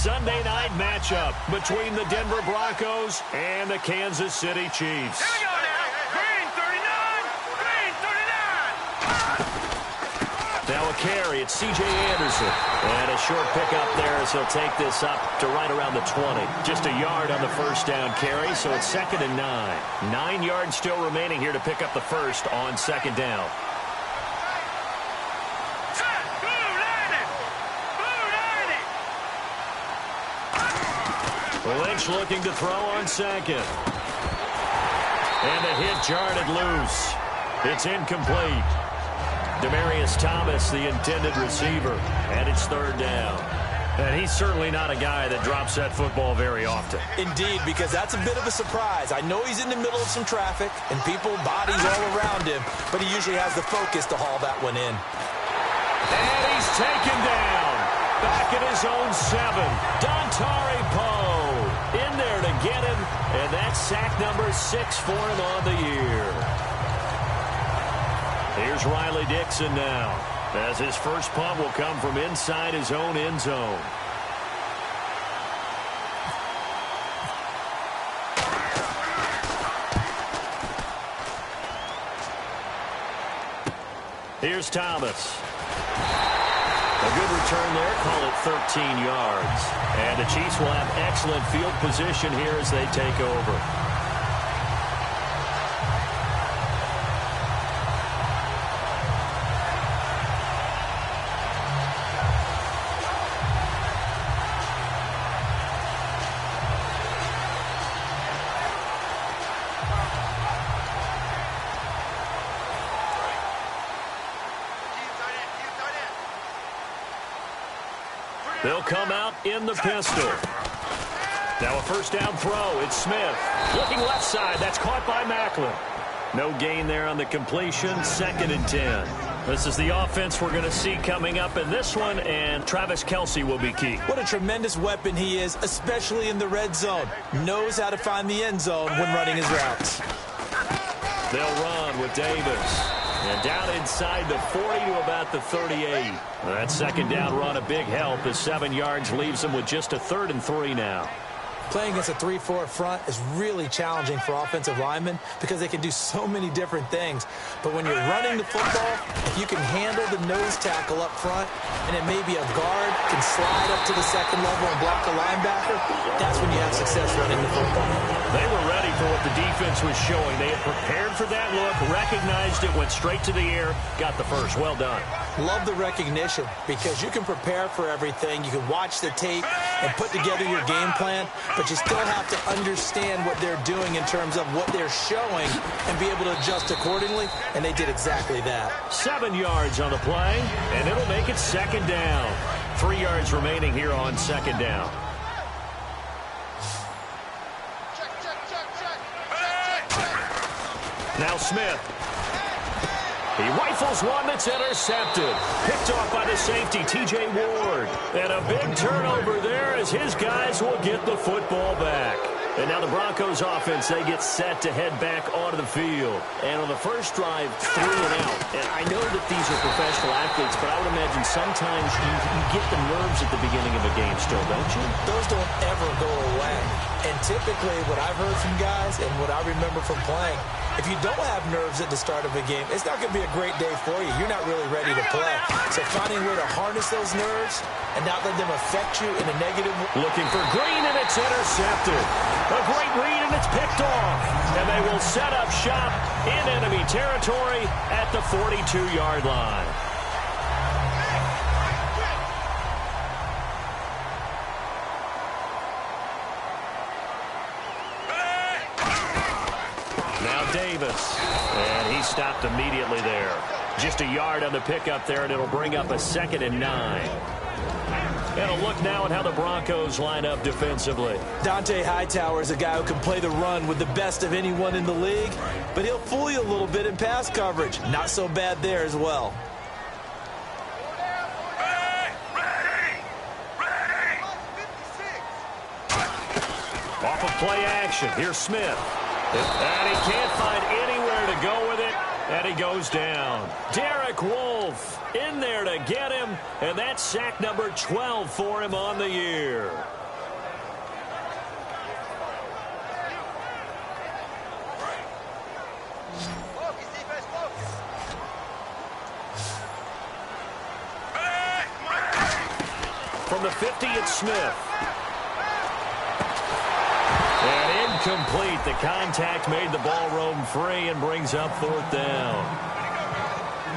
Sunday night matchup between the Denver Broncos and the Kansas City Chiefs. Here we go now. Green 39. Green 39. Now a carry. It's C.J. Anderson. And a short pickup there as he'll take this up to right around the 20. Just a yard on the first down carry, so it's 2nd and 9. 9 yards still remaining here to pick up the first on 2nd down. Lynch looking to throw on 2nd. And the hit jarred loose. It's incomplete. Demaryius Thomas, the intended receiver, and it's 3rd down. And he's certainly not a guy that drops that football very often. Indeed, because that's a bit of a surprise. I know he's in the middle of some traffic and people, bodies all around him, but he usually has the focus to haul that one in. And he's taken down. Back at his own 7. Dontari Poe in there to get him, and that's sack number 6 for him on the year. Here's Riley Dixon now, as his first punt will come from inside his own end zone. Here's Thomas. A good return there, call it 13 yards. And the Chiefs will have excellent field position here as they take over. They'll come out in the pistol. Now a first down throw. It's Smith. Looking left side. That's caught by Macklin. No gain there on the completion. 2nd and 10. This is the offense we're going to see coming up in this one, and Travis Kelce will be key. What a tremendous weapon he is, especially in the red zone. Knows how to find the end zone when running his routes. They'll run with Davis. And down inside the 40 to about the 38. That 2nd down run a big help as 7 yards leaves them with just a 3rd and 3 now. Playing against a 3-4 front is really challenging for offensive linemen because they can do so many different things. But when you're running the football, if you can handle the nose tackle up front, and it may be a guard, can slide up to the 2nd level and block a linebacker, that's when you have success running the football. They were ready for what the defense was showing. They had prepared for that look, recognized it, went straight to the air, got the first. Well done. Love the recognition because you can prepare for everything. You can watch the tape and put together your game plan, but you still have to understand what they're doing in terms of what they're showing and be able to adjust accordingly, and they did exactly that. 7 yards on the play, and it'll make it 2nd down. 3 yards remaining here on 2nd down. Now Smith. He rifles one that's intercepted. Picked off by the safety, T.J. Ward. And a big turnover there as his guys will get the football back. And now the Broncos offense, they get set to head back onto the field. And on the first drive, 3 and out. And I know that these are professional athletes, but I would imagine sometimes you get the nerves at the beginning of a game still, don't you? Those don't ever go away. And typically what I've heard from guys and what I remember from playing, if you don't have nerves at the start of a game, it's not going to be a great day for you. You're not really ready to play. So finding a way to harness those nerves and not let them affect you in a negative way. Looking for Green, and it's intercepted. A great read, and it's picked off. And they will set up shop in enemy territory at the 42-yard line. Now Davis, and he stopped immediately there. Just a yard on the pickup there, and it'll bring up a 2nd and 9. And a look now at how the Broncos line up defensively. Dante Hightower is a guy who can play the run with the best of anyone in the league, but he'll fool you a little bit in pass coverage. Not so bad there as well. Off of play action, here's Smith. And he can't find anywhere to go with it, and he goes down. Derek Wolfe in there to get him, and that's sack number 12 for him on the year. the 50, it's Smith. And incomplete. The contact made the ball roam free and brings up 4th down.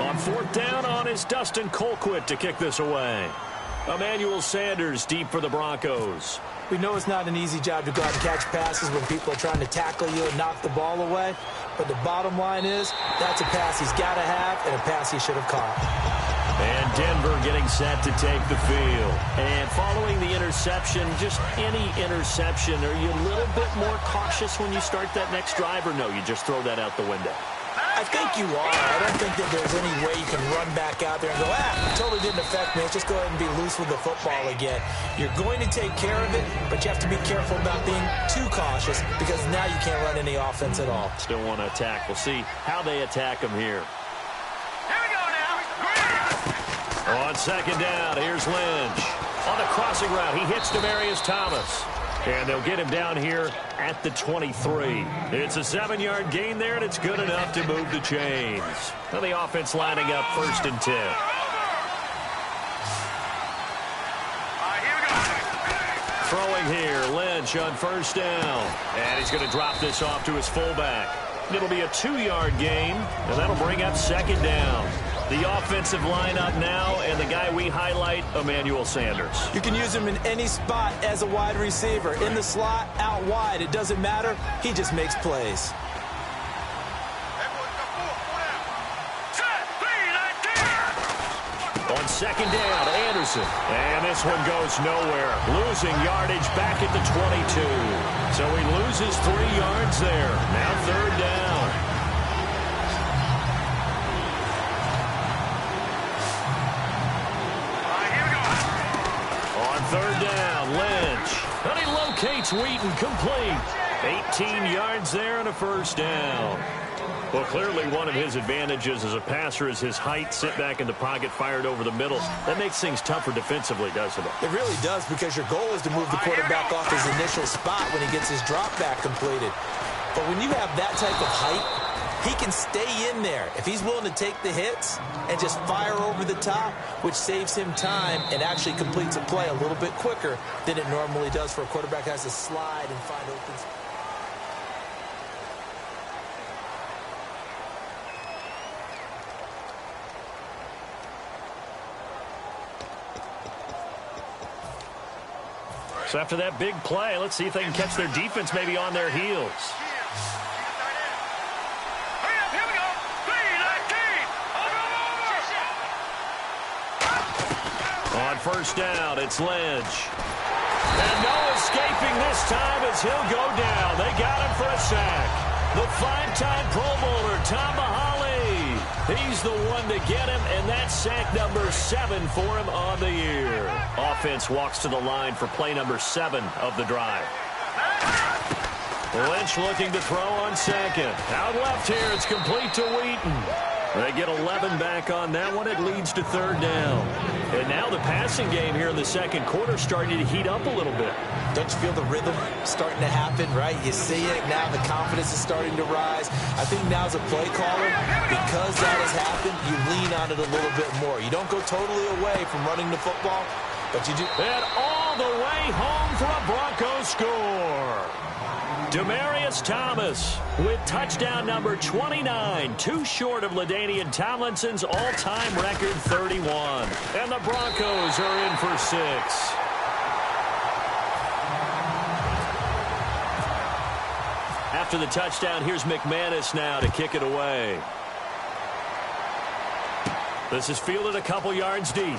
On 4th down, on is Dustin Colquitt to kick this away. Emmanuel Sanders deep for the Broncos. We know it's not an easy job to go out and catch passes when people are trying to tackle you and knock the ball away. But the bottom line is, that's a pass he's got to have and a pass he should have caught. And Denver getting set to take the field. And following the interception, just any interception, are you a little bit more cautious when you start that next drive, or no, you just throw that out the window? I think you are. I don't think that there's any way you can run back out there and go, totally didn't affect me. Let's just go ahead and be loose with the football again. You're going to take care of it, but you have to be careful about being too cautious because now you can't run any offense at all. Still want to attack. We'll see how they attack him here. Here we go now. On 2nd down, here's Lynch. On the crossing route, he hits Demaryius Thomas. And they'll get him down here at the 23. It's a 7-yard gain there, and it's good enough to move the chains. Now the offense lining up 1st and 10. Here we go. Throwing here, Lynch on 1st down. And he's going to drop this off to his fullback. It'll be a 2-yard gain, and that'll bring up 2nd down. The offensive lineup now, and the guy we highlight, Emmanuel Sanders. You can use him in any spot as a wide receiver. In the slot, out wide, it doesn't matter. He just makes plays. On 2nd down, Anderson. And this one goes nowhere. Losing yardage back at the 22. So he loses 3 yards there. Now 3rd down. On 3rd down, Lynch. And he locates Wheaton, complete. 18 yards there and a 1st down. Well, clearly one of his advantages as a passer is his height, sit back in the pocket, fired over the middle. That makes things tougher defensively, doesn't it? It really does, because your goal is to move the quarterback off his initial spot when he gets his drop back completed. But when you have that type of height, he can stay in there if he's willing to take the hits and just fire over the top, which saves him time and actually completes a play a little bit quicker than it normally does for a quarterback who has to slide and find open space. So after that big play, let's see if they can catch their defense maybe on their heels. Here we go. 3-19. On 1st down, it's Lynch. And no escaping this time as he'll go down. They got him for a sack. The 5-time Pro Bowler, Tom Bahali. He's the one to get him, and that's sack number 7 for him on the year. Offense walks to the line for play number 7 of the drive. Lynch looking to throw on 2nd. Out left here, it's complete to Wheaton. They get 11 back on that one. It leads to 3rd down. And now the passing game here in the 2nd quarter starting to heat up a little bit. Don't you feel the rhythm starting to happen, right? You see it now. The confidence is starting to rise. I think now as a play caller, because that has happened, you lean on it a little bit more. You don't go totally away from running the football, but you do. And all the way home for a Broncos score. Demaryius Thomas with touchdown number 29, too short of LaDainian Tomlinson's all-time record 31. And the Broncos are in for 6. After the touchdown, here's McManus now to kick it away. This is fielded a couple yards deep.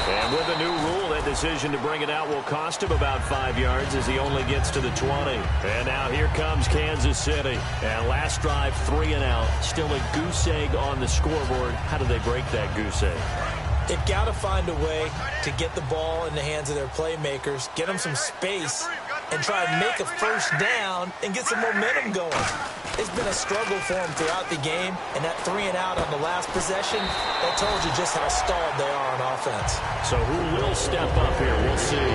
And with a new rule, that decision to bring it out will cost him about 5 yards as he only gets to the 20. And now here comes Kansas City. And last drive, 3 and out. Still a goose egg on the scoreboard. How do they break that goose egg? They've got to find a way to get the ball in the hands of their playmakers, get them some space, and try and make a 1st down and get some momentum going. It's been a struggle for them throughout the game, and that 3 and out on the last possession, that told you just how stalled they are on offense. So who will step up here? We'll see.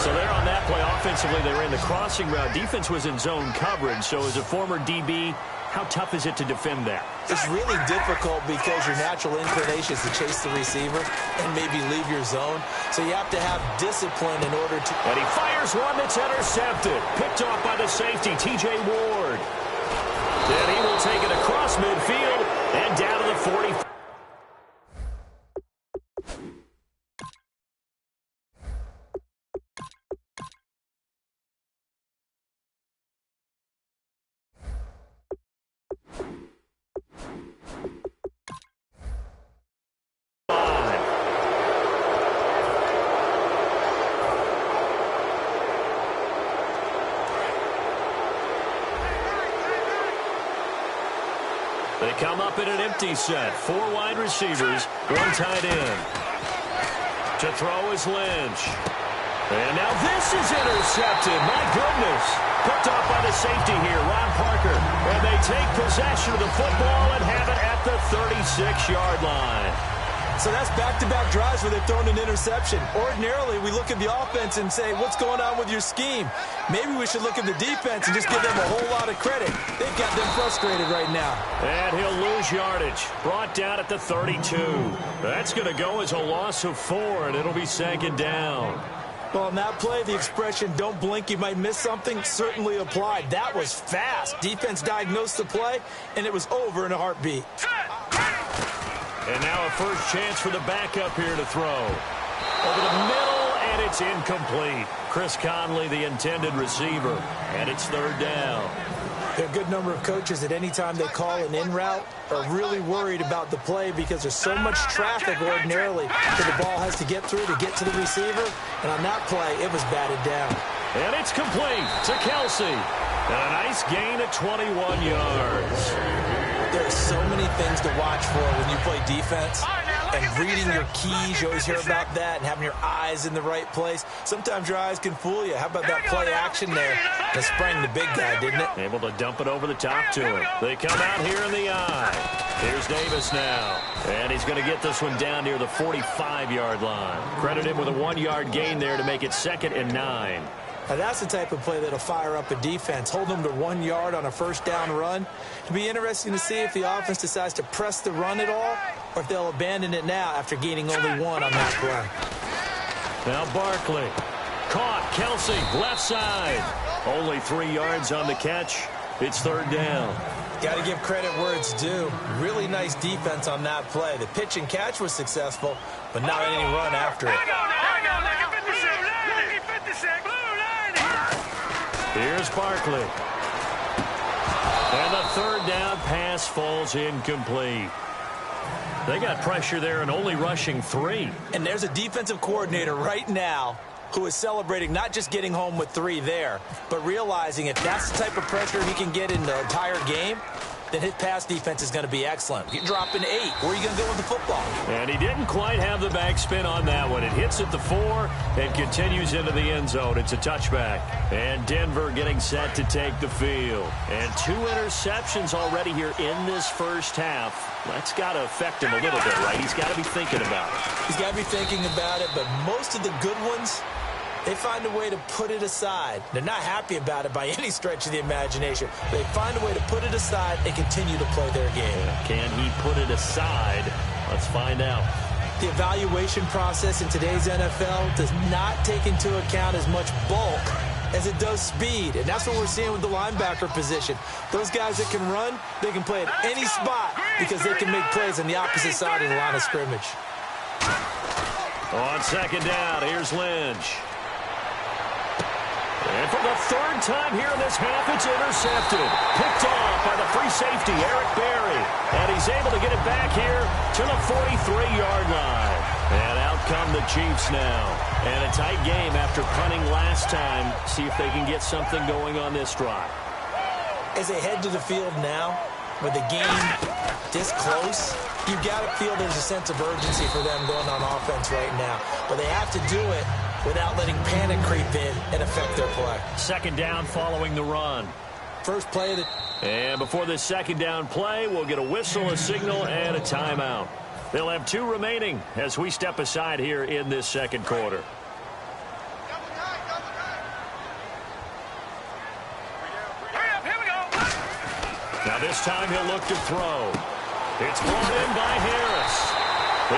So there on that play, offensively, they ran the crossing route. Defense was in zone coverage, so as a former DB, How tough is it to defend that? It's really difficult because your natural inclination is to chase the receiver and maybe leave your zone. So you have to have discipline in order to... And he fires one that's intercepted. Picked off by the safety, TJ Ward. Then he will take it across midfield and down to the 40. They come up in an empty set. 4 wide receivers, 1 tight end. To throw is Lynch. And now this is intercepted. My goodness. Picked off by the safety here, Ron Parker. And they take possession of the football and have it at the 36-yard line. So that's back-to-back drives where they've thrown an interception. Ordinarily, we look at the offense and say, what's going on with your scheme? Maybe we should look at the defense and just give them a whole lot of credit. They've got them frustrated right now. And he'll lose yardage. Brought down at the 32. That's going to go as a loss of 4, and it'll be 2nd down. Well, on that play, the expression, don't blink, you might miss something, certainly applied. That was fast. Defense diagnosed the play, and it was over in a heartbeat. And now a first chance for the backup here to throw. Over the middle, and it's incomplete. Chris Conley, the intended receiver, and it's 3rd down. There are a good number of coaches at any time they call an in route are really worried about the play because there's so much traffic ordinarily that the ball has to get through to get to the receiver. And on that play, it was batted down. And it's complete to Kelsey. And a nice gain of 21 yards. There are so many things to watch for when you play defense. And reading your keys, you always hear about that, and having your eyes in the right place. Sometimes your eyes can fool you. How about that play action there? That sprang the big guy, didn't it? Able to dump it over the top to him. They come out here in the eye. Here's Davis now. And he's going to get this one down near the 45-yard line. Credit him with a 1-yard gain there to make it 2nd and 9. Now, that's the type of play that'll fire up a defense. Hold them to 1 yard on a first down run. It'll be interesting to see if the offense decides to press the run at all or if they'll abandon it now after gaining only 1 on that play. Now Barkley. Caught. Kelsey, left side. Only 3 yards on the catch. It's 3rd down. Got to give credit where it's due. Really nice defense on that play. The pitch and catch was successful, but not any run after it. Here's Barkley. And the 3rd down pass falls incomplete. They got pressure there and only rushing 3. And there's a defensive coordinator right now who is celebrating not just getting home with 3 there, but realizing if that's the type of pressure he can get in the entire game, then his pass defense is going to be excellent. You drop an 8. Where are you going to go with the football? And he didn't quite have the backspin on that one. It hits at the 4 and continues into the end zone. It's a touchback. And Denver getting set to take the field. And 2 interceptions already here in this first half. That's got to affect him a little bit, right? He's got to be thinking about it. He's got to be thinking about it, but most of the good ones, they find a way to put it aside. They're not happy about it by any stretch of the imagination. They find a way to put it aside and continue to play their game. Can he put it aside? Let's find out. The evaluation process in today's NFL does not take into account as much bulk as it does speed. And that's what we're seeing with the linebacker position. Those guys that can run, they can play at any spot because they can make plays on the opposite side of the line of scrimmage. On 2nd down, here's Lynch. And for the 3rd time here in this half, it's intercepted. Picked off by the free safety, Eric Berry. And he's able to get it back here to the 43-yard line. And out come the Chiefs now. And a tight game after punting last time. See if they can get something going on this drive. As they head to the field now, with the game this close, you've got to feel there's a sense of urgency for them going on offense right now. But they have to do it without letting panic creep in and affect their play. 2nd down following the run. First play of the... And before this 2nd down play, we'll get a whistle, a signal, and a timeout. They'll have 2 remaining as we step aside here in this 2nd quarter. Now Now this time he'll look to throw. It's brought in by Harris.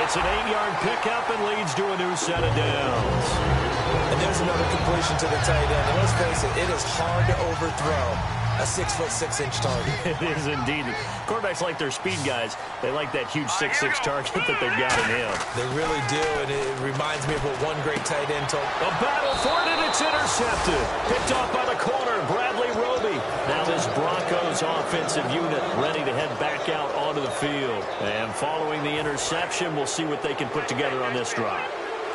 It's an 8-yard pickup and leads to a new set of downs. And there's another completion to the tight end. And let's face it, it is hard to overthrow a 6'6" target. It is indeed. Quarterbacks like their speed guys. They like that huge 6'6" target that they've got in him. They really do, and it reminds me of what one great tight end told. A battle for it, and it's intercepted. Picked off by the corner, Bradley Roby. Now this Broncos offensive unit ready to head back out onto the field. And following the interception, we'll see what they can put together on this drive.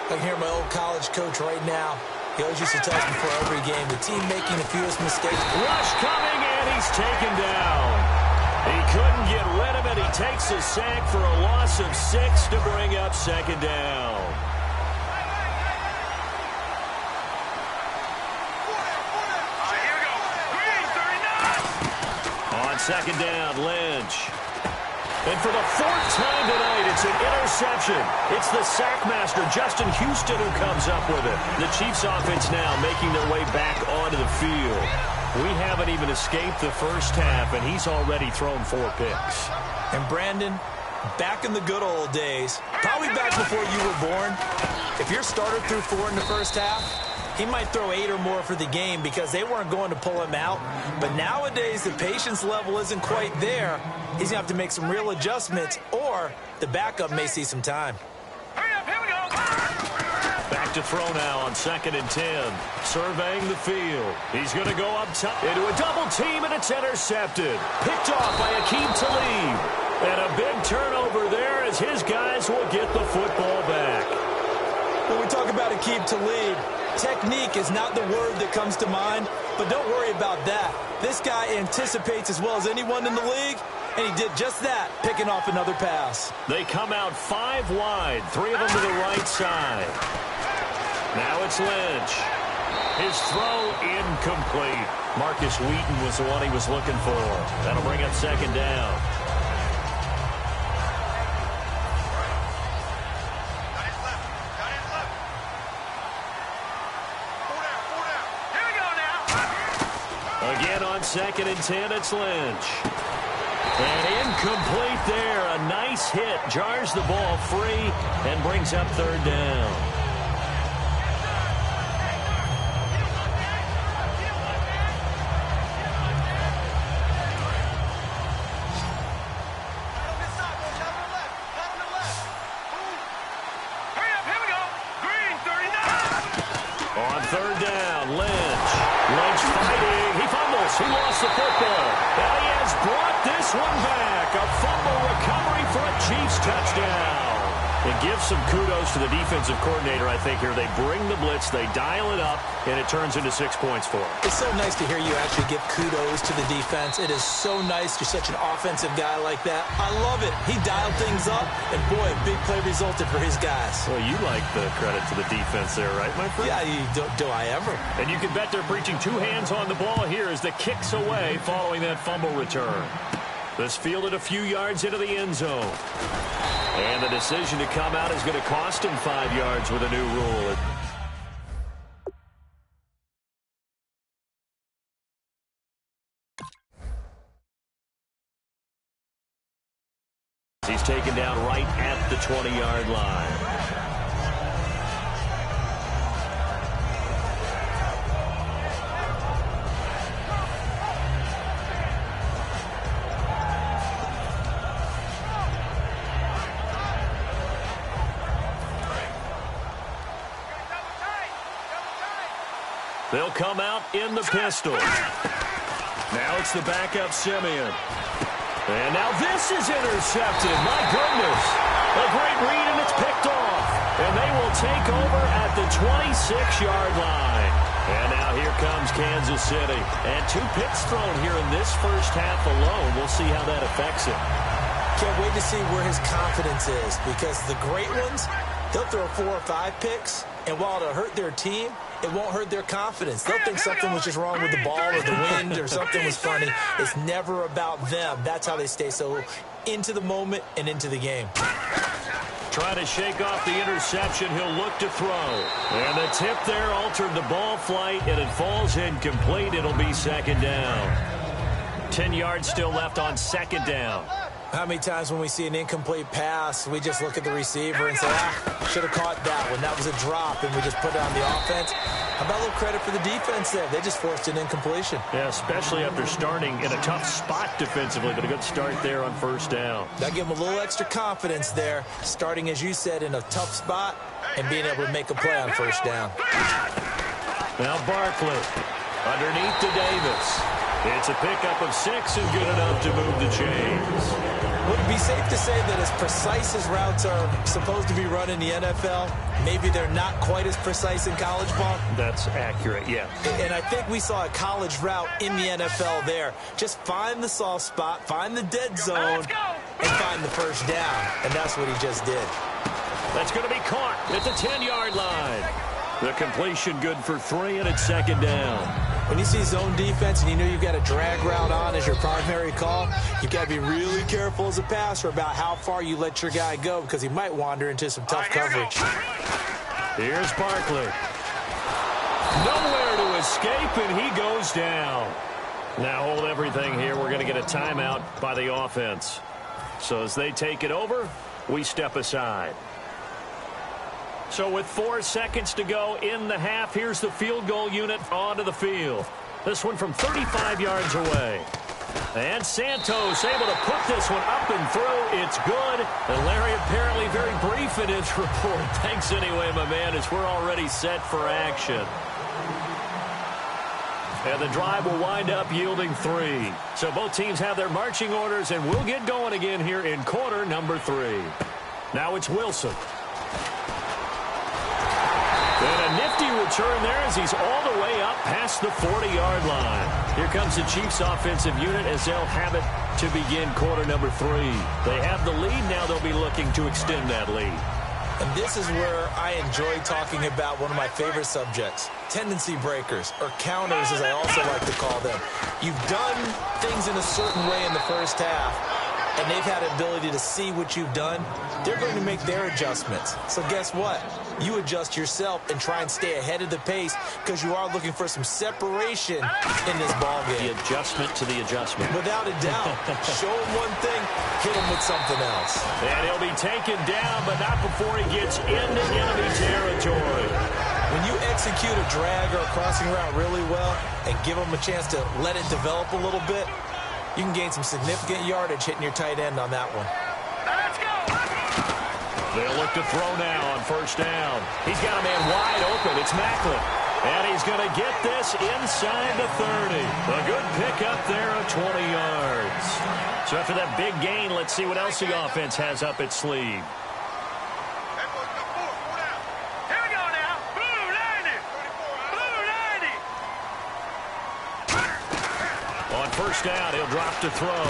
I can hear my old college coach right now. He always used to tell us before every game, the team making the fewest mistakes. Rush coming, and he's taken down. He couldn't get rid of it. He takes a sack for a loss of 6 to bring up second down. Here we go. Green, 39. On second down, Lynch. And for the 4th time tonight, it's an interception. It's the sackmaster, Justin Houston, who comes up with it. The Chiefs offense now making their way back onto the field. We haven't even escaped the first half, and he's already thrown 4 picks. And Brandon, back in the good old days, probably back before you were born, if your starter threw 4 in the first half, he might throw 8 or more for the game because they weren't going to pull him out. But nowadays, the patience level isn't quite there. He's going to have to make some real adjustments, or the backup may see some time. Hurry up, here we go. Back to throw now on 2nd and 10. Surveying the field. He's going to go up top into a double team, and it's intercepted. Picked off by Akeem Talib. And a big turnover there as his guys will get the football back. When we talk about Akeem Talib, technique is not the word that comes to mind, but don't worry about that. This guy anticipates as well as anyone in the league, and he did just that, picking off another pass. They come out 5 wide, 3 of them to the right side. Now it's Lynch. His throw incomplete. Marcus Wheaton was the one he was looking for. That'll bring up second down. Again on 2nd and 10, it's Lynch. And incomplete there. A nice hit. Jars the ball free and brings up 3rd down. Hurry up, here we go. Green, 39. On 3rd down, Lynch. Lynch fighting. He fumbles. He lost the football. And he has brought this one back. A fumble recovery for a Chiefs touchdown. It gives some kudos to the defensive coordinator, I think, here. They bring the blitz, they dial it up, and it turns into 6 points for them. It's so nice to hear you actually give kudos to the defense. It is so nice. You're such an offensive guy like that. I love it. He dialed things up, and boy, a big play resulted for his guys. Well, you like the credit to the defense there, right, my friend? Yeah, do I ever? And you can bet they're preaching 2 hands on the ball here as the kick's away following that fumble return. This fielded a few yards into the end zone. And the decision to come out is going to cost him 5 yards with a new rule. He's taken down right at the 20-yard line. They'll come out in the pistol. Now it's the backup Simeon. And now this is intercepted. My goodness. A great read, and it's picked off. And they will take over at the 26-yard line. And now here comes Kansas City. And 2 picks thrown here in this first half alone. We'll see how that affects him. Can't wait to see where his confidence is, because the great ones, they'll throw 4 or 5 picks, and while it'll hurt their team, it won't hurt their confidence. They'll think something was just wrong with the ball or the wind or something was funny. It's never about them. That's how they stay so into the moment and into the game. Trying to shake off the interception. He'll look to throw. And the tip there altered the ball flight, and it falls incomplete. It'll be second down. 10 yards still left on second down. How many times when we see an incomplete pass, we just look at the receiver and say, should have caught that one. That was a drop, and we just put it on the offense. How about a little credit for the defense there? They just forced an incompletion. Yeah, especially after starting in a tough spot defensively, but a good start there on first down. That give them a little extra confidence there, starting, as you said, in a tough spot and being able to make a play on first down. Now Barkley underneath to Davis. It's a pickup of 6 and good enough to move the chains. Would it be safe to say that as precise as routes are supposed to be run in the NFL, maybe they're not quite as precise in college ball? That's accurate, yeah. And I think we saw a college route in the NFL there. Just find the soft spot, find the dead zone, and find the first down. And that's what he just did. That's going to be caught at the 10-yard line. The completion good for 3, and it's second down. When you see zone defense and you know you've got a drag route on as your primary call, you've got to be really careful as a passer about how far you let your guy go because he might wander into some tough coverage. Here's Barkley. Nowhere to escape, and he goes down. Now hold everything here. We're going to get a timeout by the offense. So as they take it over, we step aside. So with 4 seconds to go in the half, here's the field goal unit onto the field. This one from 35 yards away. And Santos able to put this one up and through. It's good. And Larry apparently very brief in his report. Thanks anyway, my man, as we're already set for action. And the drive will wind up yielding 3. So both teams have their marching orders, and we'll get going again here in quarter number 3. Now it's Wilson. And a nifty return there as he's all the way up past the 40-yard line. Here comes the Chiefs offensive unit as they'll have it to begin quarter number 3. They have the lead. Now they'll be looking to extend that lead. And this is where I enjoy talking about one of my favorite subjects, tendency breakers, or counters as I also like to call them. You've done things in a certain way in the first half, and they've had the ability to see what you've done. They're going to make their adjustments. So guess what? You adjust yourself and try and stay ahead of the pace because you are looking for some separation in this ballgame. The adjustment to the adjustment. Without a doubt. Show him one thing, hit him with something else. And he'll be taken down, but not before he gets into enemy territory. When you execute a drag or a crossing route really well and give them a chance to let it develop a little bit, you can gain some significant yardage hitting your tight end on that one. Let's go! They'll look to throw now on first down. He's got a man wide open. It's Macklin. And he's going to get this inside the 30. A good pickup there of 20 yards. So after that big gain, let's see what else the offense has up its sleeve. Here we go now. Blue 90. Blue 90. On first down, he'll drop to throw.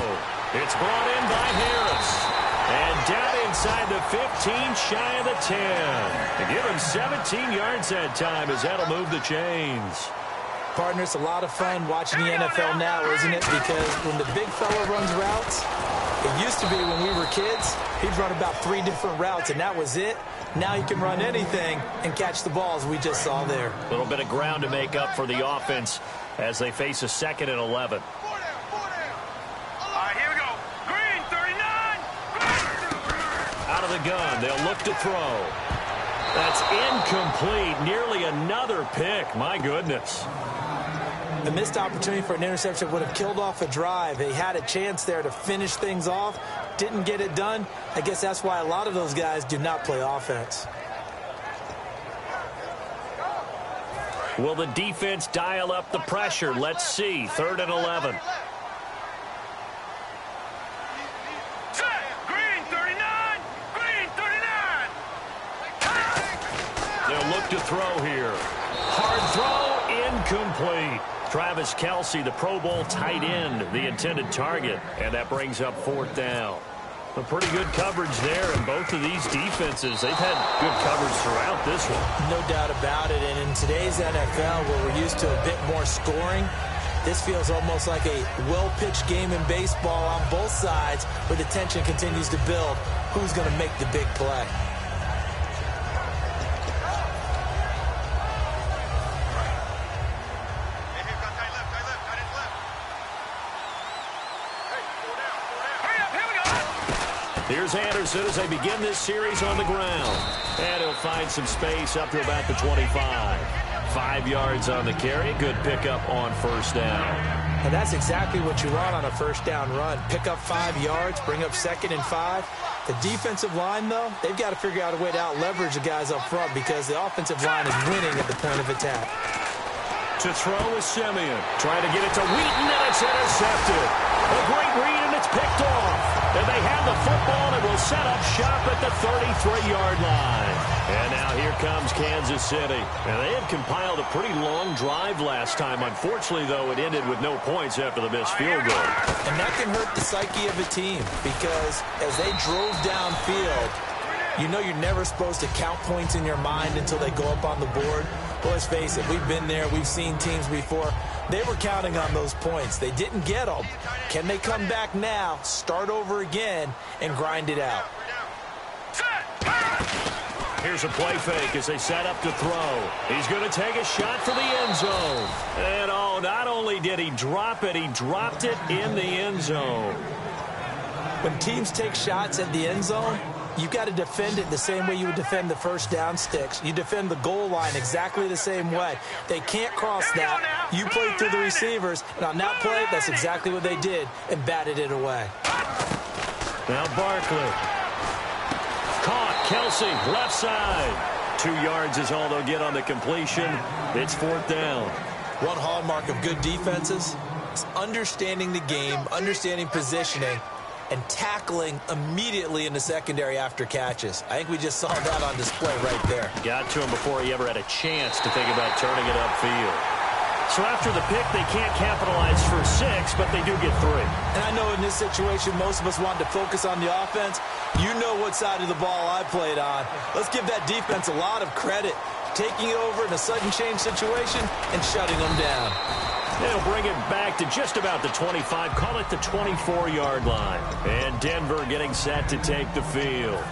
It's brought in by Harris. And down inside the 15, shy of the 10. To give him 17 yards that time as that'll move the chains. Partner, it's a lot of fun watching the NFL now, isn't it? Because when the big fella runs routes, it used to be when we were kids, he'd run about 3 different routes, and that was it. Now he can run anything and catch the balls we just saw there. A little bit of ground to make up for the offense as they face a 2nd and 11. Out of the gun, they'll look to throw. That's incomplete. Nearly another pick. My goodness. The missed opportunity for an interception would have killed off a drive. They had a chance there to finish things off. Didn't get it done. I guess that's why a lot of those guys do not play offense. Will the defense dial up the pressure? Let's see. 3rd and 11. Look to throw here. Hard throw, incomplete. Travis Kelce, the Pro Bowl tight end, the intended target. And that brings up 4th down. A pretty good coverage there, and both of these defenses, they've had good coverage throughout this one. No doubt about it. And in today's NFL, where we're used to a bit more scoring, this feels almost like a well-pitched game in baseball on both sides, where the tension continues to build. Who's going to make the big play? Here's Anderson as they begin this series on the ground. And he'll find some space up to about the 25. 5 yards on the carry. Good pickup on first down. And that's exactly what you want on a first down run. Pick up 5 yards, bring up 2nd and 5. The defensive line, though, they've got to figure out a way to out-leverage the guys up front because the offensive line is winning at the point of attack. To throw is Simeon. Trying to get it to Wheaton, and it's intercepted. A great read, and it's picked off. And they have the football, and will set up shop at the 33-yard line. And now here comes Kansas City. And they had compiled a pretty long drive last time. Unfortunately, though, it ended with no points after the missed field goal. And that can hurt the psyche of a team because as they drove downfield, you know you're never supposed to count points in your mind until they go up on the board. But let's face it, we've been there. We've seen teams before. They were counting on those points. They didn't get them. Can they come back now, start over again, and grind it out? Here's a play fake as they set up to throw. He's going to take a shot for the end zone. And, oh, not only did he drop it, he dropped it in the end zone. When teams take shots at the end zone, you've got to defend it the same way you would defend the first down sticks. You defend the goal line exactly the same way. They can't cross that. You play through the receivers, and on that play, that's exactly what they did, and batted it away. Now Barkley. Caught. Kelsey, left side. 2 yards is all they'll get on the completion. It's 4th down. One hallmark of good defenses is understanding the game, understanding positioning, and tackling immediately in the secondary after catches. I think we just saw that on display right there. Got to him before he ever had a chance to think about turning it upfield. So after the pick, they can't capitalize for 6, but they do get 3. And I know in this situation, most of us wanted to focus on the offense. You know what side of the ball I played on. Let's give that defense a lot of credit. Taking it over in a sudden change situation and shutting them down. They'll bring it back to just about the 25. Call it the 24-yard line. And Denver getting set to take the field.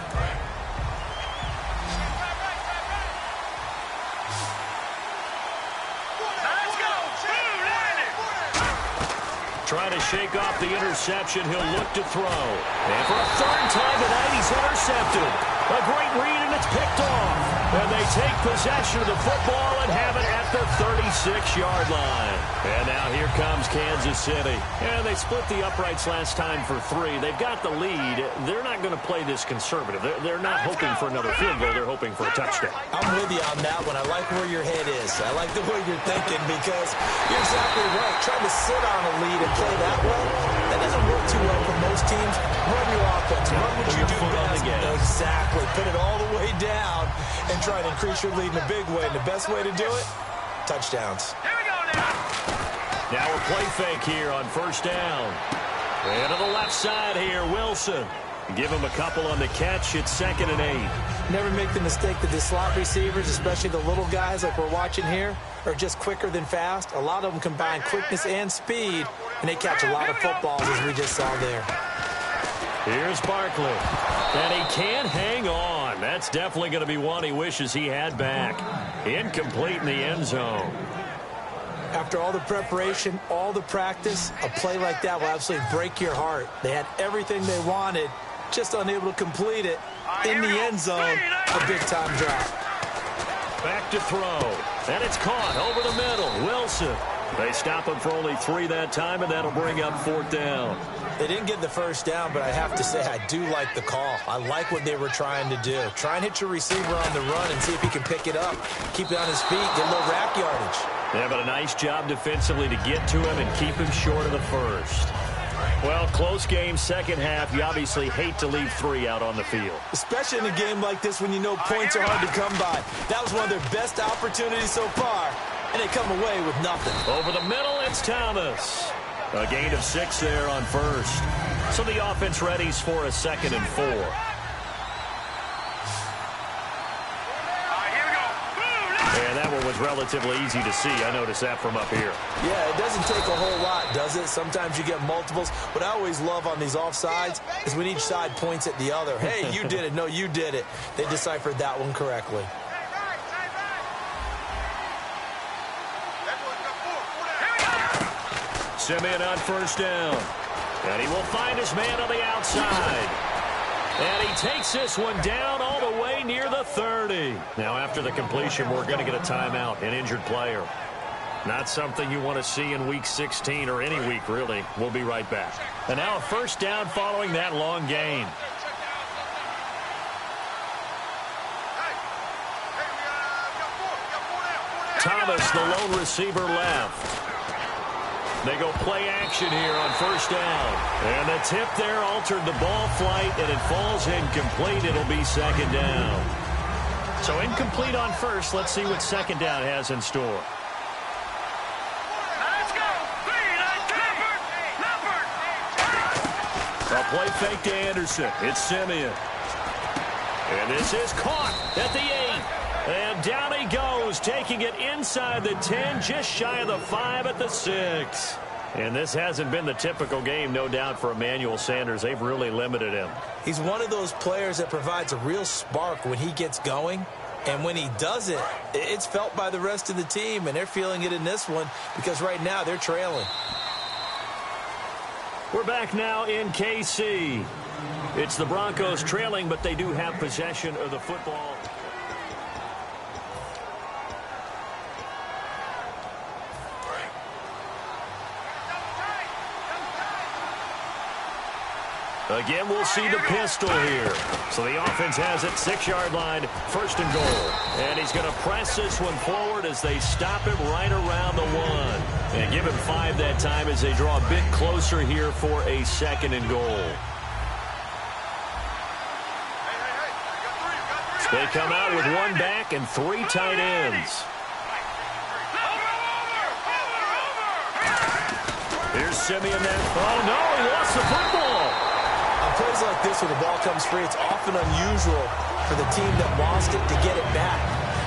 Trying to shake off the interception. He'll look to throw. And for a 3rd time tonight, he's intercepted. A great read, and it's picked off. And they take possession of the football and have it at the 36-yard line. And now here comes Kansas City. And they split the uprights last time for 3. They've got the lead. They're not going to play this conservative. They're not hoping for another field goal. They're hoping for a touchdown. I'm with you on that one. I like where your head is. I like the way you're thinking because you're exactly right. Trying to sit on a lead and play that way, that doesn't work too well for most teams. Run your offense. Run what you do best. Exactly. Put it all the way down and try to increase your lead in a big way. And the best way to do it, touchdowns. Here we go now. Now a play fake here on first down. And to the left side here, Wilson. Give him a couple on the catch. It's 2nd and 8. Never make the mistake that the slot receivers, especially the little guys like we're watching here, are just quicker than fast. A lot of them combine quickness and speed, and they catch a lot of footballs as we just saw there. Here's Barkley. And he can't hang on. That's definitely going to be one he wishes he had back. Incomplete in the end zone. After all the preparation, all the practice, a play like that will absolutely break your heart. They had everything they wanted, just unable to complete it. In the end zone, a big-time drop. Back to throw. And it's caught over the middle. Wilson. They stop him for only 3 that time, and that'll bring up 4th down. They didn't get the first down, but I have to say I do like the call. I like what they were trying to do. Try and hit your receiver on the run and see if he can pick it up. Keep it on his feet, get a little rack yardage. Yeah, but a nice job defensively to get to him and keep him short of the first. Well, close game, second half. You obviously hate to leave 3 out on the field. Especially in a game like this when you know points are hard to come by. That was one of their best opportunities so far, and they come away with nothing. Over the middle, it's Thomas. A gain of 6 there on first. So the offense readies for a 2nd and 4. And that one was relatively easy to see. I noticed that from up here. Yeah, it doesn't take a whole lot, does it? Sometimes you get multiples. What I always love on these offsides is when each side points at the other. Hey, you did it. No, you did it. They deciphered that one correctly. Simeon on first down. And he will find his man on the outside. And he takes this one down all the way near the 30. Now, after the completion, we're going to get a timeout, an injured player. Not something you want to see in Week 16 or any week, really. We'll be right back. And now a first down following that long gain. Thomas, the lone receiver, left. They go play action here on first down. And the tip there altered the ball flight, and it falls incomplete. It'll be second down. So incomplete on first. Let's see what second down has in store. Let's go. A play fake to Anderson. It's Simeon. And this is caught at the 8. And down he goes, taking it inside the 10, just shy of the 5 at the 6. And this hasn't been the typical game, no doubt, for Emmanuel Sanders. They've really limited him. He's one of those players that provides a real spark when he gets going. And when he does it, it's felt by the rest of the team, and they're feeling it in this one because right now they're trailing. We're back now in KC. It's the Broncos trailing, but they do have possession of the football. Again, we'll see the pistol here. So the offense has it, 6-yard line, first and goal. And he's going to press this one forward as they stop him right around the 1. And give him 5 that time as they draw a bit closer here for a second and goal. They come out with 1 back and 3 tight ends. Here's Simeon then. Oh, no, he lost the football. Plays like this when the ball comes free, it's often unusual for the team that lost it to get it back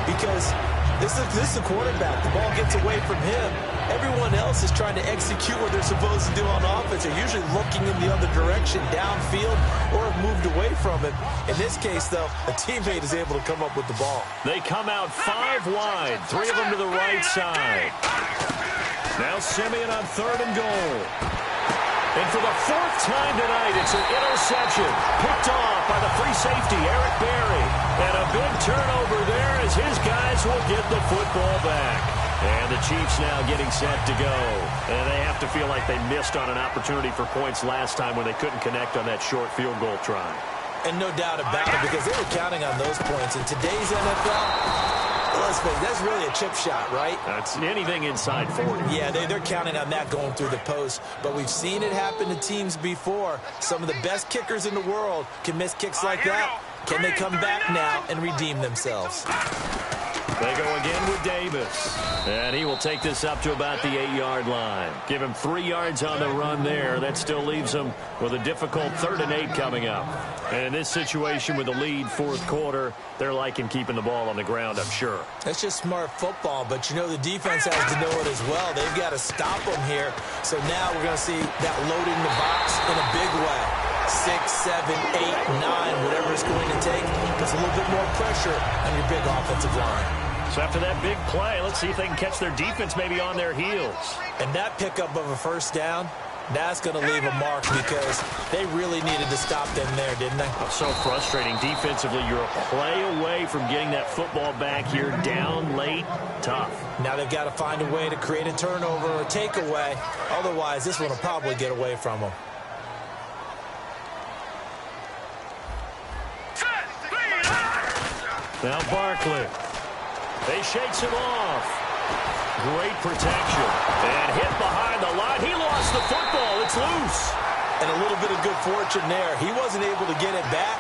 because this is the quarterback. The ball gets away from him. Everyone else is trying to execute what they're supposed to do on offense. They're usually looking in the other direction, downfield, or have moved away from it. In this case, though, a teammate is able to come up with the ball. They come out 5 wide, 3 of them to the right side. Now Simeon on 3rd and goal. And for the 4th time tonight, it's an interception. Picked off by the free safety, Eric Berry. And a big turnover there as his guys will get the football back. And the Chiefs now getting set to go. And they have to feel like they missed on an opportunity for points last time when they couldn't connect on that short field goal try. And no doubt about it, because they were counting on those points. In today's NFL, let's face it, that's really a chip shot, right? That's anything inside 40. Yeah, they're counting on that going through the post. But we've seen it happen to teams before. Some of the best kickers in the world can miss kicks like that. Can they come back now and redeem themselves? They go again with Davis. And he will take this up to about the 8-yard line. Give him 3 yards on the run there. That still leaves him with a difficult 3rd and 8 coming up. And in this situation with the lead 4th quarter, they're liking keeping the ball on the ground, I'm sure. That's just smart football, but you know the defense has to know it as well. They've got to stop them here. So now we're going to see that loading the box in a big way. 6, 7, 8, 9, whatever it's going to take. Puts a little bit more pressure on your big offensive line. So after that big play, let's see if they can catch their defense maybe on their heels. And that pickup of a first down, that's going to leave a mark because they really needed to stop them there, didn't they? Oh, so frustrating. Defensively, you're a play away from getting that football back here down late. Tough. Now they've got to find a way to create a turnover or takeaway. Otherwise, this one will probably get away from them. Now Barkley. They shakes him off. Great protection. And hit behind the line. He lost the football. It's loose. And a little bit of good fortune there. He wasn't able to get it back,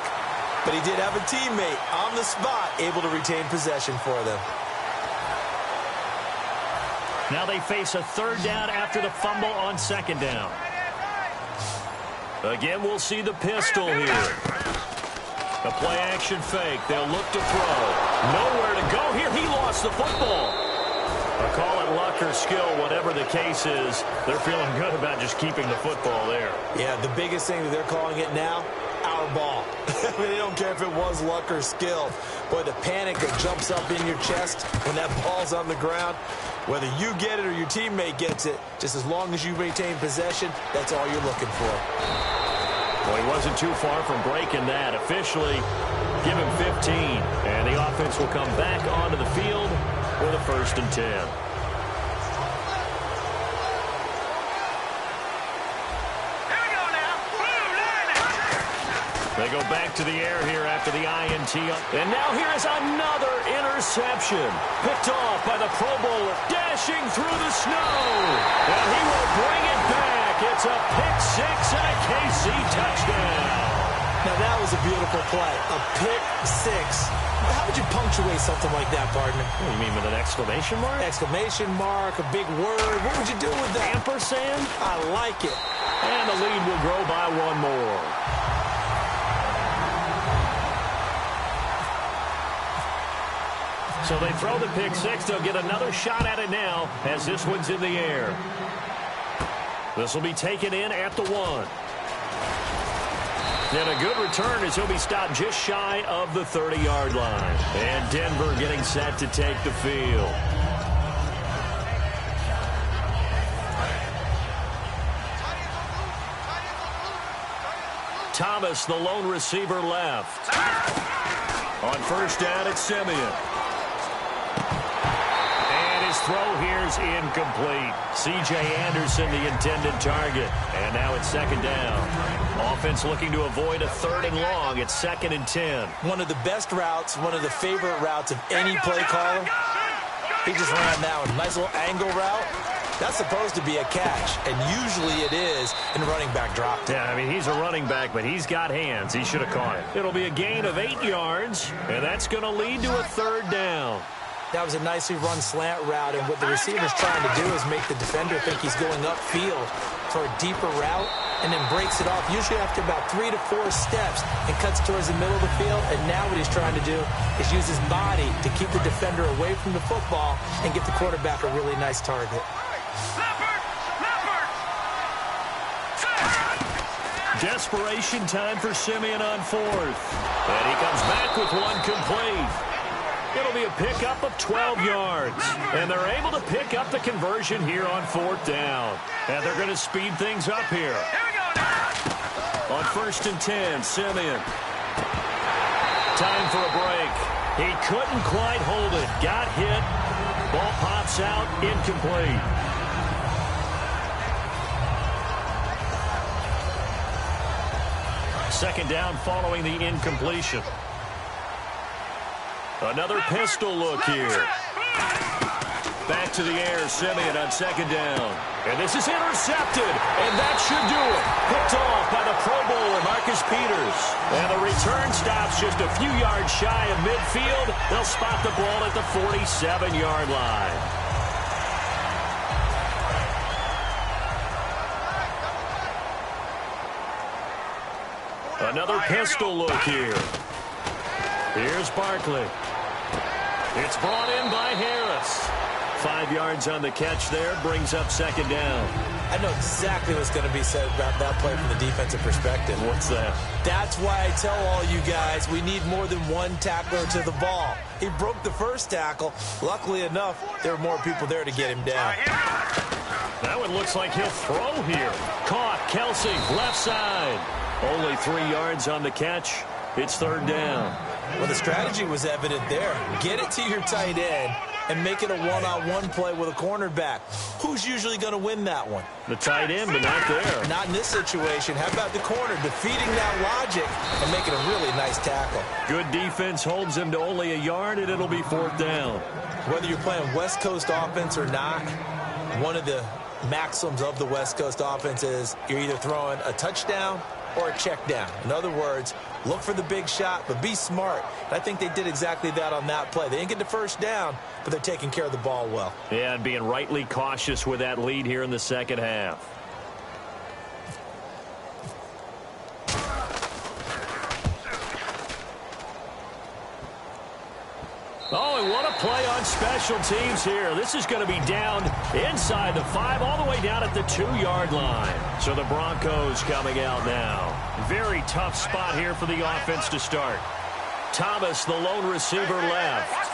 but he did have a teammate on the spot able to retain possession for them. Now they face a 3rd down after the fumble on 2nd down. Again, we'll see the pistol here. A play-action fake. They'll look to throw. Nowhere to go here. He lost the football. Or call it luck or skill, whatever the case is. They're feeling good about just keeping the football there. Yeah, the biggest thing that they're calling it now, our ball. I mean, they don't care if it was luck or skill. Boy, the panic that jumps up in your chest when that ball's on the ground, whether you get it or your teammate gets it, just as long as you retain possession, that's all you're looking for. Well, he wasn't too far from breaking that. Officially, give him 15. And the offense will come back onto the field with a 1st and 10. They go back to the air here after the INT. And now here is another interception. Picked off by the Pro Bowler, dashing through the snow. And he will bring it back. It's a pick 6 and a KC touchdown. Now that was a beautiful play. A pick 6. How would you punctuate something like that, partner? What do you mean, with an exclamation mark? Exclamation mark, a big word. What would you do with that? Ampersand? I like it. And the lead will grow by 1 more. So they throw the pick 6. They'll get another shot at it now as this one's in the air. This will be taken in at the 1. And a good return as he'll be stopped just shy of the 30-yard line. And Denver getting set to take the field. Thomas, the lone receiver, left. On 1st down, it's Simeon. His throw here is incomplete. C.J. Anderson, the intended target. And now it's 2nd down. Offense looking to avoid a 3rd and long. It's 2nd and 10. One of the best routes, one of the favorite routes of any play caller. He just ran that one. Nice little angle route. That's supposed to be a catch, and usually it is, and the running back dropped it. Yeah, I mean, he's a running back, but he's got hands. He should have caught it. It'll be a gain of 8 yards, and that's going to lead to a 3rd down. That was a nicely run slant route, and what the receiver's trying to do is make the defender think he's going upfield for a deeper route, and then breaks it off, usually after about 3 to 4 steps, and cuts towards the middle of the field. And now what he's trying to do is use his body to keep the defender away from the football and get the quarterback a really nice target. Desperation time for Simeon on 4th. And he comes back with one complete. It'll be a pickup of 12 yards. And they're able to pick up the conversion here on 4th down. And they're going to speed things up here. On 1st and 10, Simeon. Time for a break. He couldn't quite hold it. Got hit. Ball pops out. Incomplete. Second down following the incompletion. Another pistol look here. Back to the air, Simeon on 2nd down. And this is intercepted, and that should do it. Picked off by the Pro Bowler, Marcus Peters. And the return stops just a few yards shy of midfield. They'll spot the ball at the 47-yard line. Another pistol look here. Here's Barkley. It's brought in by Harris. 5 yards on the catch there, brings up 2nd down. I know exactly what's going to be said about that play from the defensive perspective. What's that? That's why I tell all you guys we need more than one tackler to the ball. He broke the first tackle. Luckily enough, there were more people there to get him down. That one looks like he'll throw here. Caught, Kelsey, left side. Only 3 yards on the catch. It's 3rd down. Well, the strategy was evident there. Get it to your tight end and make it a one-on-one play with a cornerback. Who's usually going to win that one? The tight end, but not there. Not in this situation. How about the corner defeating that logic and making a really nice tackle? Good defense holds him to only a yard, and it'll be 4th down. Whether you're playing West Coast offense or not, one of the maxims of the West Coast offense is you're either throwing a touchdown or a check down. In other words, look for the big shot, but be smart. And I think they did exactly that on that play. They didn't get the first down, but they're taking care of the ball well. Yeah, and being rightly cautious with that lead here in the second half. Oh, and what a play on special teams here. This is going to be down inside the 5, all the way down at the 2-yard line. So the Broncos coming out now. Very tough spot here for the offense to start. Thomas, the lone receiver, left.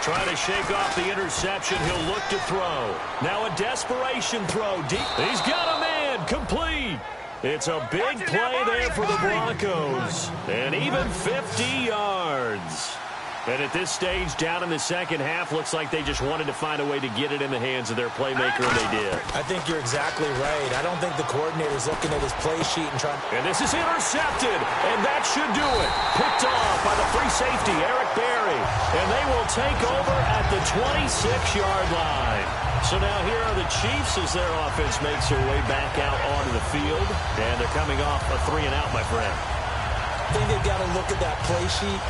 Trying to shake off the interception. He'll look to throw. Now a desperation throw deep. He's got a man. Complete. It's a big play there for the Broncos. And even 50 yards. And at this stage, down in the second half, looks like they just wanted to find a way to get it in the hands of their playmaker, and they did. I think you're exactly right. I don't think the coordinator's looking at his play sheet and trying. And this is intercepted, and that should do it. Picked off by the free safety, Eric Berry. And they will take over at the 26-yard line. So now here are the Chiefs as their offense makes their way back out onto the field. And they're coming off a 3-and-out, my friend. I think they've got to look at that play sheet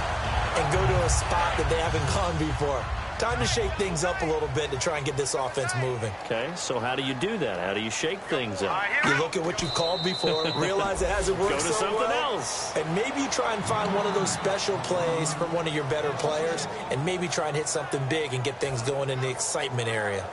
and go to a spot that they haven't gone before. Time to shake things up a little bit to try and get this offense moving. Okay, so how do you do that? How do you shake things up? You look at what you've called before, realize it hasn't worked so so something well, else. and maybe you try and find one of those special plays from one of your better players, and maybe try and hit something big and get things going in the excitement area.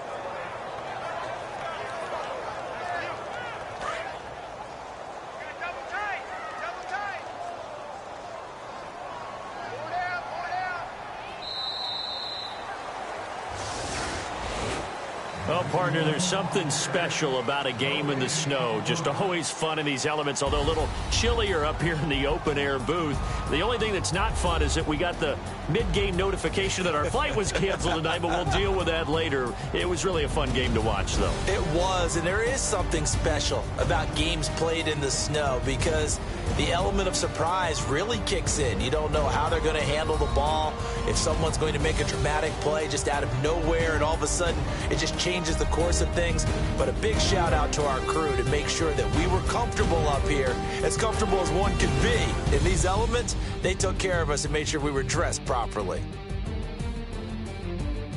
Well, partner, there's something special about a game in the snow. Just always fun in these elements, although a little chillier up here in the open-air booth. The only thing that's not fun is that we got the mid-game notification that our flight was canceled tonight, but we'll deal with that later. It was really a fun game to watch, though. It was, and there is something special about games played in the snow because the element of surprise really kicks in. You don't know how they're going to handle the ball, if someone's going to make a dramatic play just out of nowhere, and all of a sudden it just changes the course of things. But a big shout out to our crew to make sure that we were comfortable up here, as comfortable as one could be. In these elements, they took care of us and made sure we were dressed properly.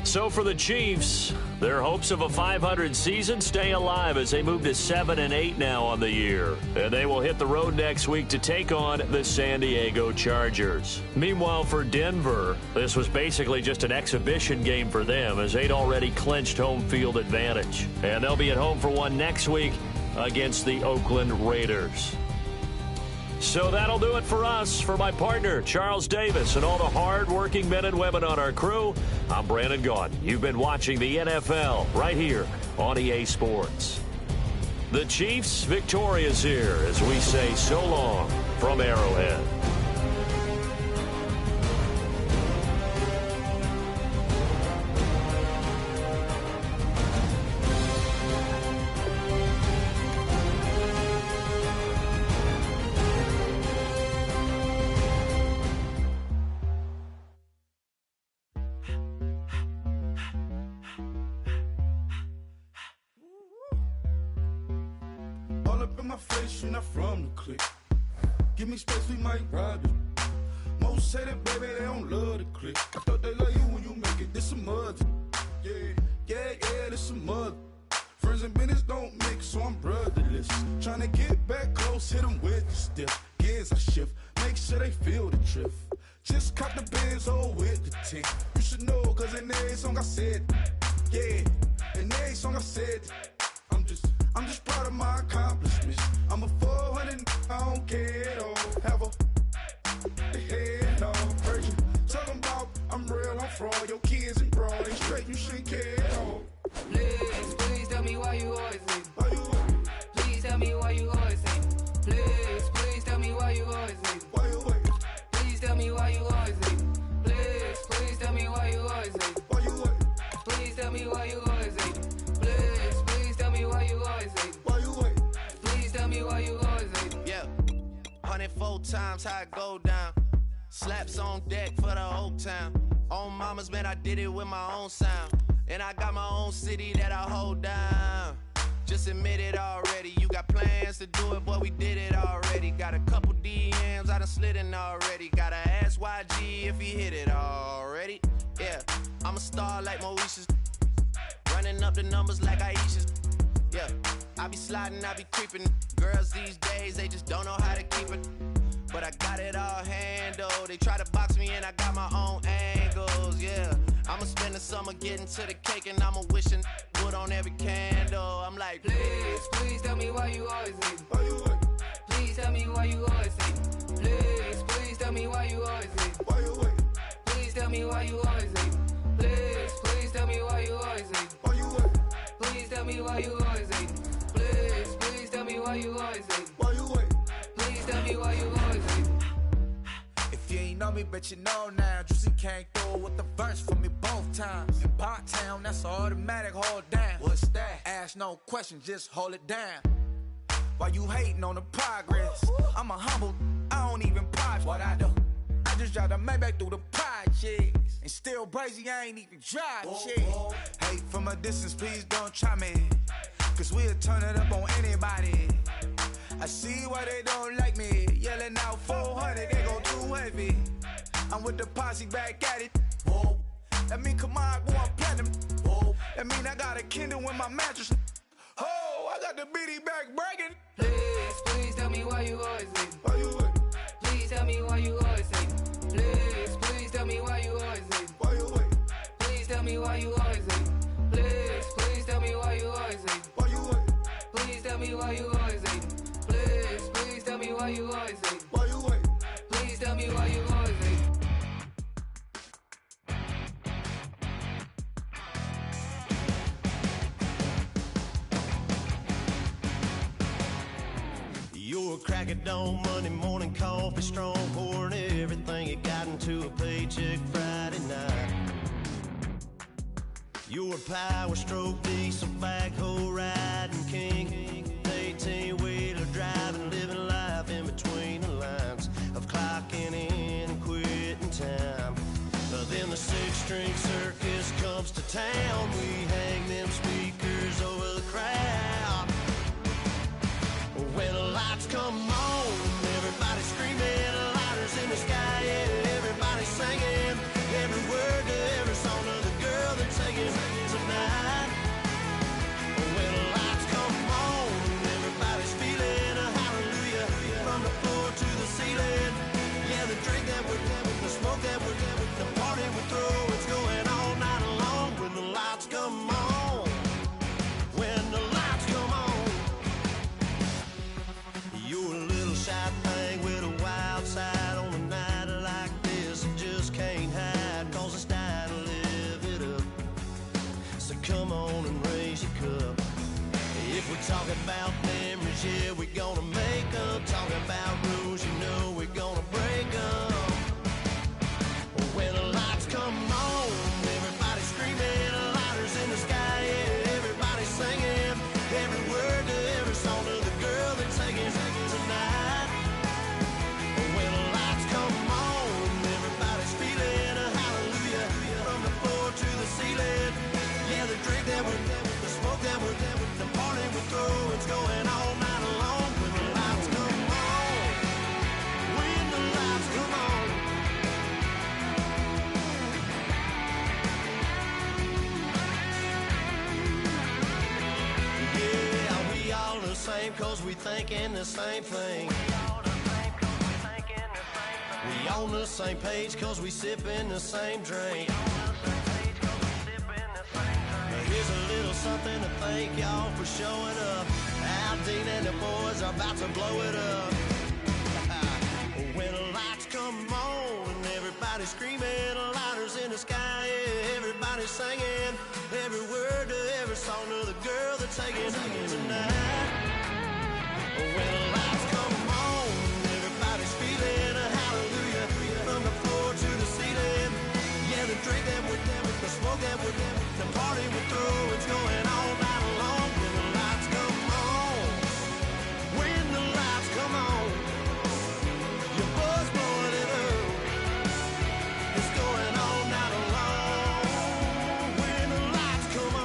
So for the Chiefs, their hopes of a 500 season stay alive as they move to 7-8 now on the year. And they will hit the road next week to take on the San Diego Chargers. Meanwhile, for Denver, this was basically just an exhibition game for them as they'd already clinched home field advantage. And they'll be at home for one next week against the Oakland Raiders. So that'll do it for us. For my partner, Charles Davis, and all the hard-working men and women on our crew, I'm Brandon Gaudin. You've been watching the NFL right here on EA Sports. The Chiefs victorious here as we say so long from Arrowhead. Face, you're not from the clique. Give me space, we might ride it. Most say that, baby, they don't love the clique. I thought they love you when you make it. This a mud. Yeah, this some mud. Friends and business don't mix, so I'm brotherless. Trying to get back close, hit them with the stiff. Gears I shift, make sure they feel the drift. Just cop the Benz, oh, with the tick. You should know, cause in every song I said, yeah, in every song I said, I'm just proud of my accomplishments. I'm a 400, I don't care at all. Have a head on. Heard you talking about I'm real, I'm fraud. Your kids and broad, they straight, you shouldn't care at all. Please tell me why you always leave. Why you wait? Please tell me why you always leave. Please tell me why you always leave. Why you wait? Please tell me why you always leave. Please tell me why you always leave. Why you wait? Please tell me why you always leave. Please tell me why you always leave. Why you wait? Please tell me why you always leave. Yeah, 104 times how it go down. Slaps on deck for the whole town. On mamas, man, I did it with my own sound. And I got my own city that I hold down. Just admit it already. You got plans to do it, but we did it already. Got a couple DMs, I done slid in already. Gotta ask YG if he hit it already. Yeah, I'm a star like Mauritius. Running up the numbers like Aisha's. Yeah, I be sliding, I be creeping. Girls these days, they just don't know how to keep it. But I got it all handled. They try to box me in, I got my own angles, yeah. I'ma spend the summer getting to the cake and I'ma wishing wood on every candle. I'm like, Please tell me why you always leave. Why you wait? Please tell me why you always leave. Please tell me why you always leave. Why you wait? Please tell me why you always leave. Please tell me why you always leave. Why you wait? Please tell me why you always leave. Please tell me why you always leave. Why me, bet you know now. Juicy came through with the verse for me both times. In Bot-Town, that's an automatic hold down. What's that? Ask no question, just hold it down. Why you hating on the progress? I'm a humble, I don't even pop. What I do? I just drive the Maybach through the projects. And still brazy, I ain't even drive shit. Hate from a distance, please don't try me. Cause we'll turn it up on anybody. I see why they don't like me. Yelling out 400, they go too heavy. I'm with the posse back at it. Whoa. That mean come on, go on platinum. Whoa. That mean I got a Kindle in my mattress. Oh, I got the BD back bragging. Please, please tell me why you always hating. Why you wait? Please tell me why you always hating. Please, please tell me why you always hating. Why you wait? Please tell me why you always hating. Please, please tell me why you always hating. Why you wait? Please tell me why you always hating. Please, please tell me why you always hating. Why you wait? Please tell me why you always hating. You're a crack at dawn, Monday morning coffee, strong pouring everything you got into a paycheck Friday night. You're a power stroke, diesel backhoe riding king, 18-wheeler driving, living life in between the lines of clocking in and quitting time. Then the six-string circus comes to town. We hang them speakers over the crowd. When the lights come on, everybody screaming, lighters in the sky, yeah, everybody singing every word to every song of the girl they're taking tonight. When the lights come on, everybody's feeling a hallelujah from the floor to the ceiling. Yeah, the drink that we're having, the smoke that we're having, the party we throw, it's going all night long. When the lights come on, when the lights come on. You're a little shy thing with a wild side on a night like this. You just can't hide, cause it's time to live it up. So come on and raise your cup. If we're talking about memories, yeah, we're gonna make them. Talking about rules, you know we're gonna break them. When the lights come on, everybody's screaming, lighters in the sky, yeah, everybody's singing every word to every song of the girl they're taking tonight. When the lights come on, everybody's feeling a hallelujah from the floor to the ceiling. Yeah, the drink that we're having, the smoke that we're having, the party we throw, it's going all night long. When the lights come on, when the lights come on. Yeah, we all the same cause we thinking the same thing. We on the same page cause we sipping the same drink. Here's a little something to thank y'all for showing up. Aldine and the boys are about to blow it up. When the lights come on and everybody's screaming, lighters in the sky, yeah, everybody's singing every word to every song of the girl they're taking tonight. When the lights come on, everybody's feeling a hallelujah from the floor to the ceiling. Yeah, the drink that we're having, the smoke that we're having, the party we throw, it's going all night long. When the lights come on, when the lights come on, your buzz blowing it up, it's going all night long. When the lights come on.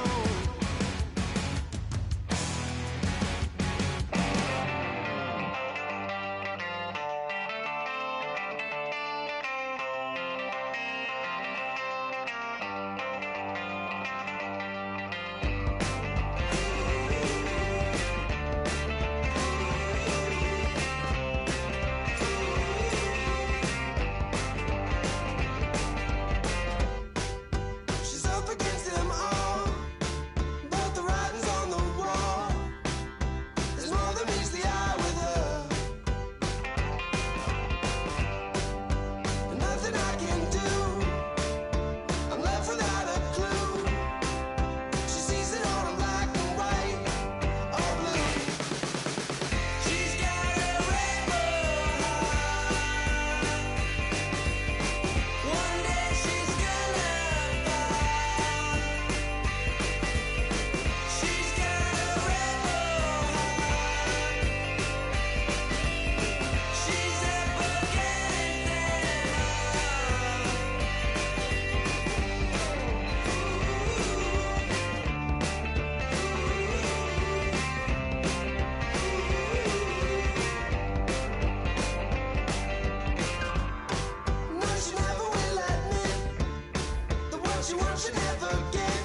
never get.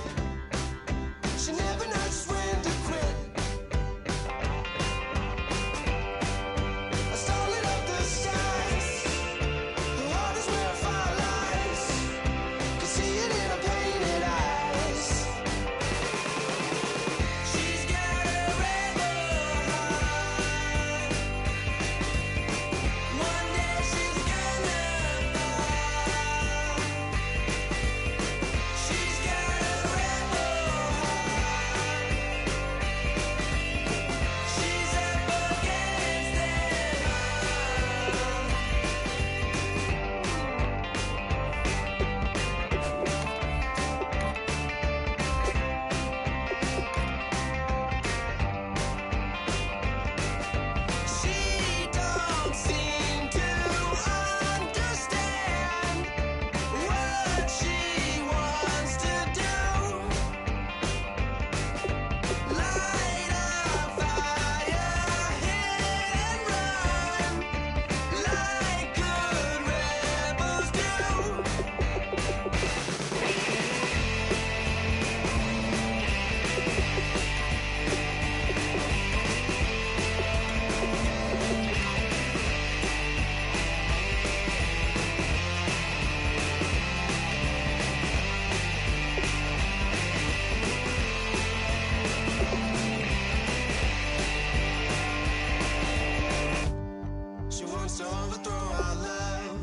She never knows just when to quit. I started up the skies. Her heart is where our fire lies. Can see it in her painted eyes. She's got a rebel heart. One day she's gonna fall. She's got a rebel heart. She's up against them all. She don't seem to understand what she wants to do. Light a fire, hit and run, like good rebels do. She wants to overthrow our love.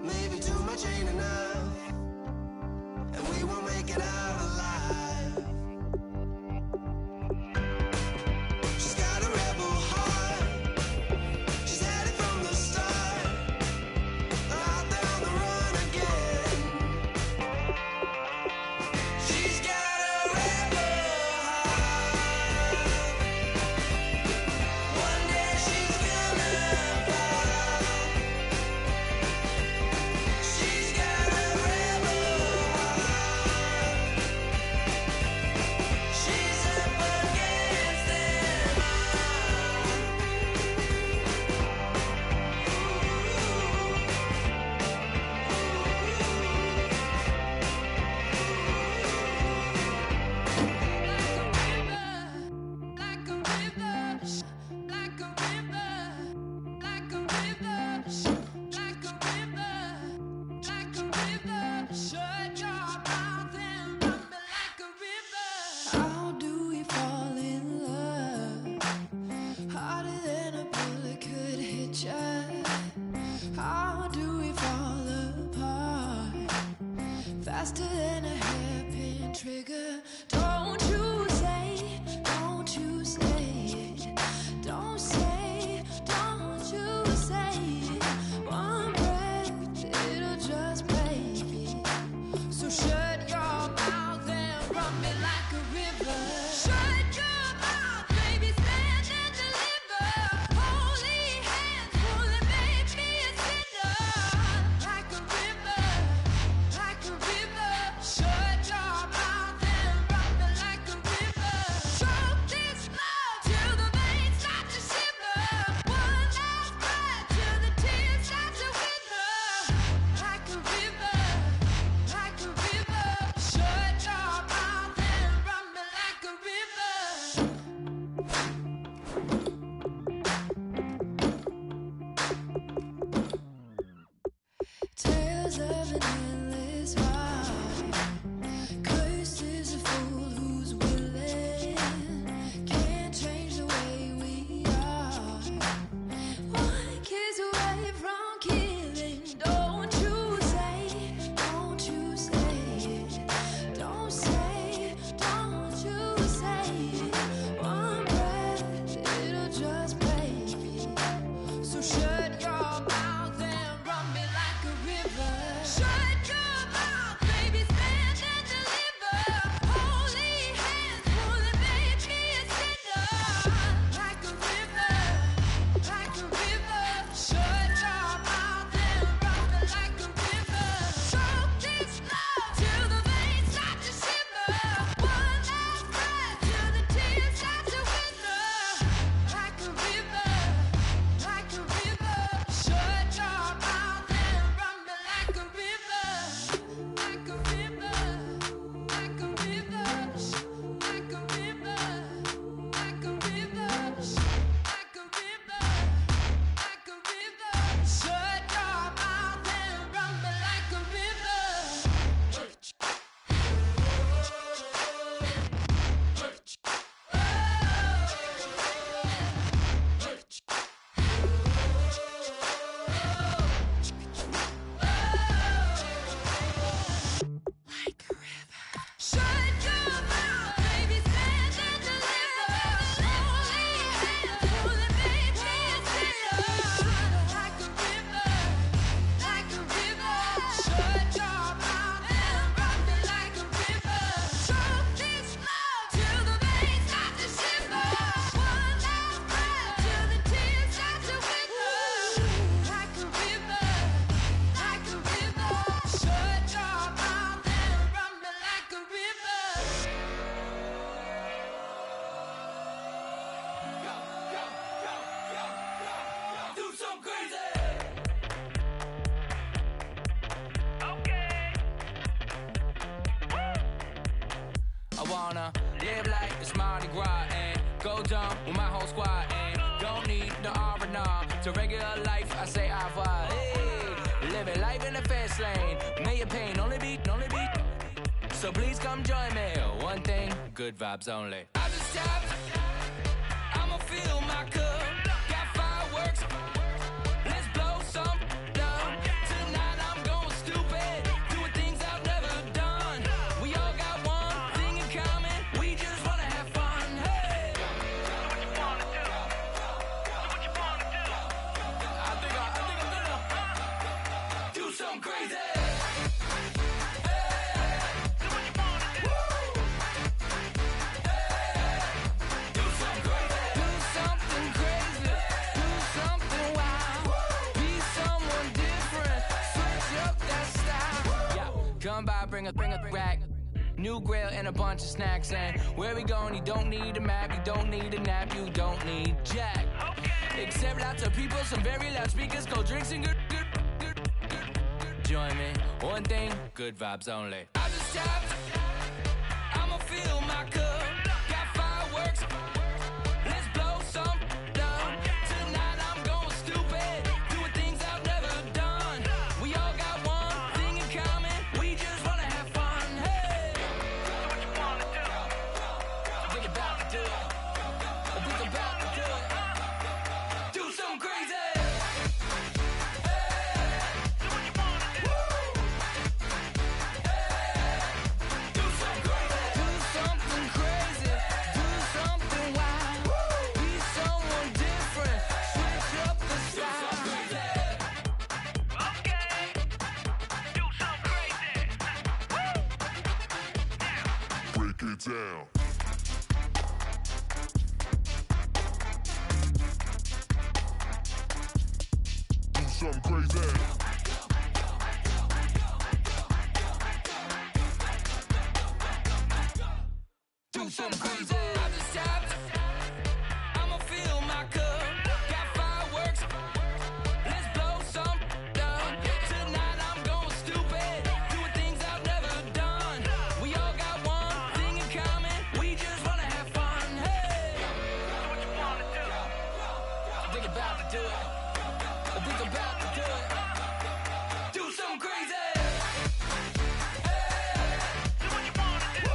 Maybe too much ain't enough, and we won't make it out alive. She's got a rebel heart. She's had it from the start. Out there on the run again. She's got a rebel heart. One day she's gonna fall. She's got a rebel heart. I wanna live like it's Mardi Gras and go dumb with my whole squad and don't need no R&R. To regular life, I say au revoir. Hey, living life in the fast lane. May your pain only beat. So please come join me. One thing, good vibes only. I just tapped. I'ma fill my cup. Got fireworks. Let's blow some love. Tonight I'm going stupid. Doing things I've never done. We all got one thing in common. We just wanna have fun. Hey. Do what you wanna do. Do what you wanna do. I think I'm gonna do something crazy. Come by, bring a rack. New grill and a bunch of snacks. And where we going, you don't need a map. You don't need a nap. You don't need jack. Except lots of people, some very loud speakers, cold drinks and good. Join me. One thing, good vibes only. I just tapped. I'ma fill my cup. Got fireworks. Let's blow some love. Tonight I'm going stupid. Doing things I've never done. We all got one thing in common. We just wanna have fun. Hey. Do what you wanna do. Think about to do it. Think about to do it. Do something crazy. Down. Do something crazy. Do something crazy. I just tapped. I'ma fill my cup. Got fireworks. Let's blow some love. Tonight I'm going stupid. Doing things I've never done. We all got one thing in common. We just wanna have fun. Hey. Do what you wanna do. Think about to do it. Think about to do it. Do something crazy. Do what you wanna do.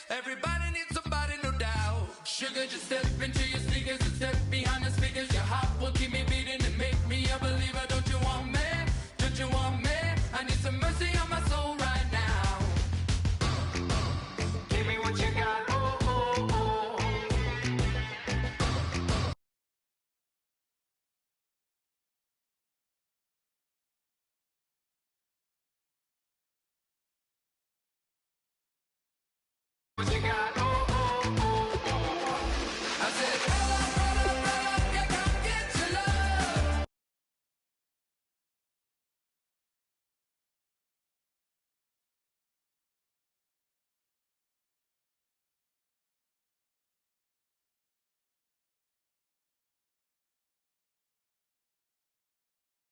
Everybody needs somebody, no doubt. Sugar just stepped